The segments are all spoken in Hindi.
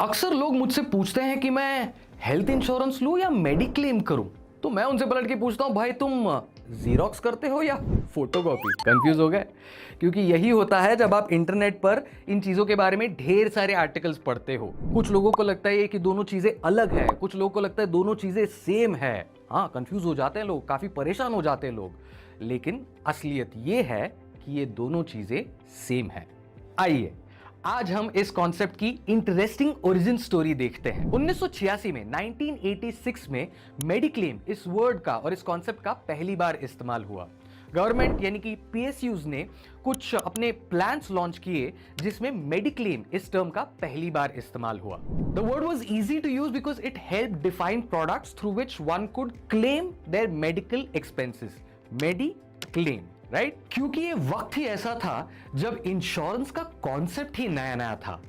अक्सर लोग मुझसे पूछते हैं कि मैं हेल्थ इंश्योरेंस लूं या मेडिक्लेम करूं। तो मैं उनसे पलट के पूछता हूं, भाई तुम जीरोक्स करते हो या फोटोकॉपी? कंफ्यूज हो गए? क्योंकि यही होता है जब आप इंटरनेट पर इन चीजों के बारे में ढेर सारे आर्टिकल्स पढ़ते हो। कुछ लोगों को लगता है कि दोनों चीजें अलग है, कुछ लोगों को लगता है दोनों चीजें सेम है। हाँ, कंफ्यूज हो जाते हैं लोग, काफी परेशान हो जाते हैं लोग, लेकिन असलियत ये है कि ये दोनों चीजें सेम है। आइए आज हम इस कॉन्सेप्ट की इंटरेस्टिंग ओरिजिन स्टोरी देखते हैं। 1986 में 1986 में मेडिक्लेम इस वर्ड का और इस कॉन्सेप्ट का पहली बार इस्तेमाल हुआ। गवर्नमेंट यानी कि पीएसयूज ने कुछ अपने प्लान्स लॉन्च किए जिसमें मेडिक्लेम इस टर्म का पहली बार इस्तेमाल हुआ। The word was easy to use because it help define products through which one could claim their medical expenses. Mediclaim, right? क्योंकि ये वक्त ही ऐसा था जब इंश्योरेंस का कॉन्सेप्ट ही नया नया था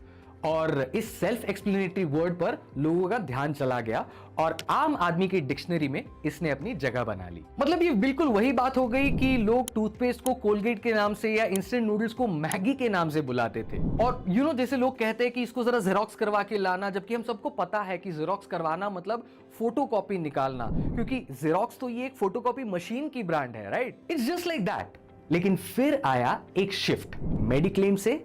और इस सेल्फ एक्सप्लेनेटरी वर्ड पर लोगों का ध्यान चला गया और आम आदमी की डिक्शनरी में इसने अपनी जगह बना ली। मतलब ये बिल्कुल वही बात हो गई कि लोग टूथपेस्ट को कोलगेट के नाम से या इंस्टेंट नूडल्स को मैगी के नाम से बुलाते थे। और जैसे लोग कहते हैं कि इसको जरा जेरोक्स करवा के लाना, जबकि हम सबको पता है कि जेरोक्स करवाना मतलब फोटोकॉपी निकालना, क्योंकि जेरोक्स तो ये एक फोटोकॉपी मशीन की ब्रांड है, right? It's just like that. लेकिन फिर आया एक शिफ्ट मेडिक्लेम से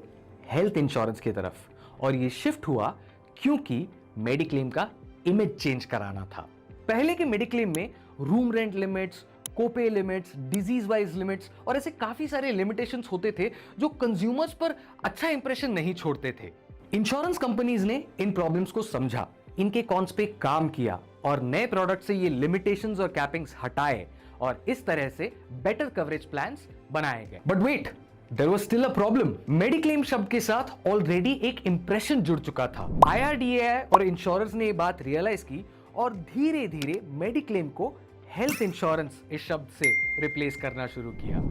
हेल्थ इंश्योरेंस की तरफ, और ये शिफ्ट हुआ क्योंकि मेडिक्लेम का इमेज चेंज कराना था। पहले के मेडिक्लेम में रूम रेंट लिमिट्स, कोपे लिमिट्स, डिजीज वाइज लिमिट्स और ऐसे काफी सारे लिमिटेशंस होते थे जो कंज्यूमर्स पर अच्छा इंप्रेशन नहीं छोड़ते थे। इंश्योरेंस कंपनीज ने इन प्रॉब्लम्स को समझा, इनके कॉन्स पे काम किया और नए प्रोडक्ट से ये लिमिटेशंस और कैपिंग्स हटाए और इस तरह से बेटर कवरेज प्लान्स बनाए गए। But wait, there was still a problem. Mediclaim शब्द के साथ ऑलरेडी एक इंप्रेशन जुड़ चुका था। आईआरडीए और इंश्योरर्स ने ये बात रियलाइज की और धीरे धीरे मेडिक्लेम को हेल्थ इंश्योरेंस इस शब्द से रिप्लेस करना शुरू किया।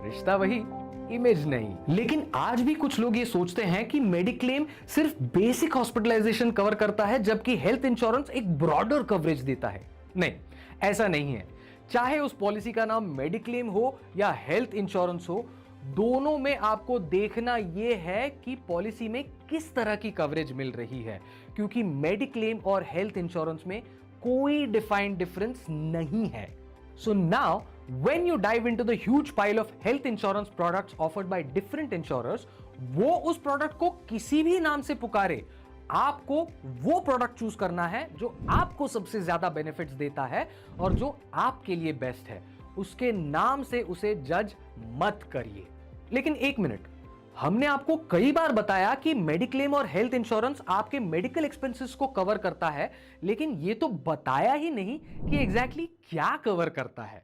रिश्ता वही, इमेज नहीं। लेकिन आज भी कुछ लोग ये सोचते हैं कि मेडिक्लेम सिर्फ बेसिक हॉस्पिटलाइजेशन कवर करता है, जबकि हेल्थ इंश्योरेंस एक ब्रॉडर कवरेज देता है। नहीं, ऐसा नहीं है। चाहे उस पॉलिसी का नाम मेडिक्लेम हो या हेल्थ इंश्योरेंस हो, दोनों में आपको देखना यह है कि पॉलिसी में किस तरह की कवरेज मिल रही है, क्योंकि मेडिक्लेम और हेल्थ इंश्योरेंस में कोई डिफाइंड डिफरेंस नहीं है। So now when you dive into the huge pile of health insurance products offered by different insurers, वो उस प्रोडक्ट को किसी भी नाम से पुकारे, आपको वो प्रोडक्ट चूज करना है जो आपको सबसे ज्यादा बेनिफिट्स देता है और जो आपके लिए बेस्ट है। उसके नाम से उसे जज मत करिए। लेकिन एक मिनट, हमने आपको कई बार बताया कि मेडिक्लेम और हेल्थ इंश्योरेंस आपके मेडिकल एक्सपेंसेस को कवर करता है, लेकिन यह तो बताया ही नहीं कि एग्जैक्टली क्या कवर करता है।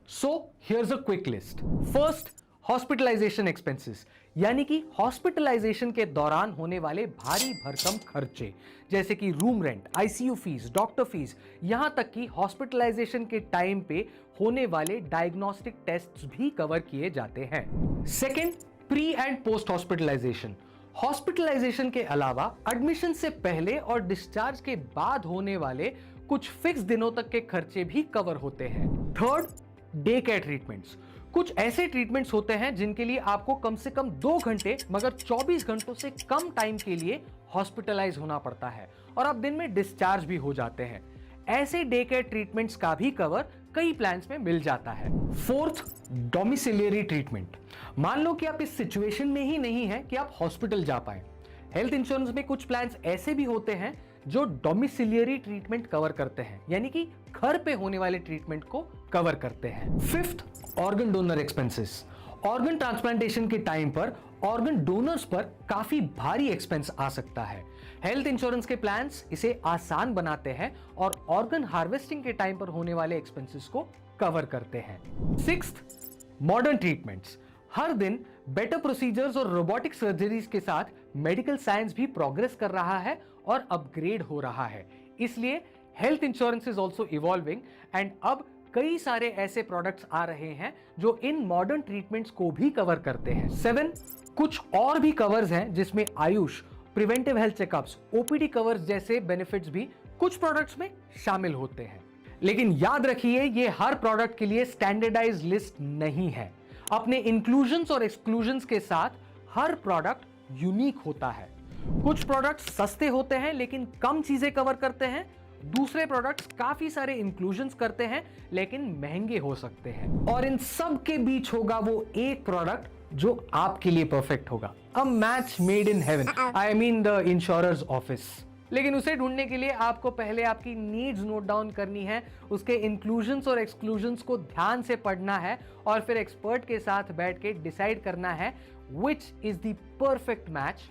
So here's a quick list. First, hospitalisation expenses, यानी कि हॉस्पिटलाइजेशन के दौरान होने वाले भारी भरकम खर्चे, जैसे कि room rent, ICU fees, doctor fees, यहां तक कि हॉस्पिटलाइजेशन के टाइम पे होने वाले डायग्नोस्टिक टेस्ट्स भी कवर किए जाते हैं। Second, pre and post hospitalisation. Hospitalisation के अलावा एडमिशन से पहले और डिस्चार्ज के बाद होने वाले कुछ फिक्स दिनों तक के खर्चे भी कवर होते हैं। Third, day care treatments. कुछ ऐसे ट्रीटमेंट्स होते हैं जिनके लिए आपको कम से कम 2 घंटे मगर 24 घंटों से कम टाइम के लिए हॉस्पिटलाइज होना पड़ता है और आप दिन में डिस्चार्ज भी हो जाते हैं। ऐसे डे केयर ट्रीटमेंट्स का भी कवर कई प्लान्स में मिल जाता है। Fourth, domiciliary treatment. मान लो कि आप इस सिचुएशन में ही नहीं है कि आप हॉस्पिटल जा पाए। हेल्थ इंश्योरेंस में कुछ प्लान्स ऐसे भी होते हैं जो डोमिसिलियरी ट्रीटमेंट कवर करते हैं, यानी कि घर पे होने वाले ट्रीटमेंट को कवर करते हैं। Fifth, organ donor expenses. Organ transplantation के टाइम पर ऑर्गन डोनर्स पर काफी भारी एक्सपेंस आ सकता है। हेल्थ इंश्योरेंस के प्लान्स इसे आसान बनाते हैं और ऑर्गन हार्वेस्टिंग के टाइम पर होने वाले एक्सपेंसेस को कवर करते हैं। Sixth, modern treatments. हर दिन बेटर प्रोसीजर्स और रोबोटिक सर्जरीज के साथ मेडिकल साइंस भी प्रोग्रेस कर रहा है और अपग्रेड हो रहा है, इसलिए health insurance is also evolving and अब कई सारे ऐसे प्रोडक्ट्स आ रहे हैं जो इन मॉडर्न ट्रीटमेंट्स को भी कवर करते हैं। 7, कुछ और भी कवर्स हैं जिसमें Ayush, preventive health checkups, OPD covers जैसे बेनिफिट्स भी कुछ प्रोडक्ट्स में शामिल होते हैं। लेकिन याद रखिए, ये हर प्रोडक्ट के लिए स्टैंडर्डाइज्ड लिस्ट नहीं है। अपने इंक्लूजन्स और एक्सक्लूजन्स के साथ हर प्रोडक्ट यूनिक होता है। कुछ प्रोडक्ट्स सस्ते होते हैं लेकिन कम चीजें कवर करते हैं, दूसरे प्रोडक्ट्स काफी सारे इंक्लूजन्स करते हैं लेकिन महंगे हो सकते हैं, और इन सब के बीच होगा वो एक प्रोडक्ट जो आपके लिए परफेक्ट होगा। A match made in heaven, I mean the insurers office. लेकिन उसे ढूंढने के लिए आपको पहले आपकी नीड्स नोट डाउन करनी है, उसके इंक्लूजन्स और एक्सक्लूजन्स को ध्यान से पढ़ना है और फिर एक्सपर्ट के साथ बैठ के डिसाइड करना है which is the perfect match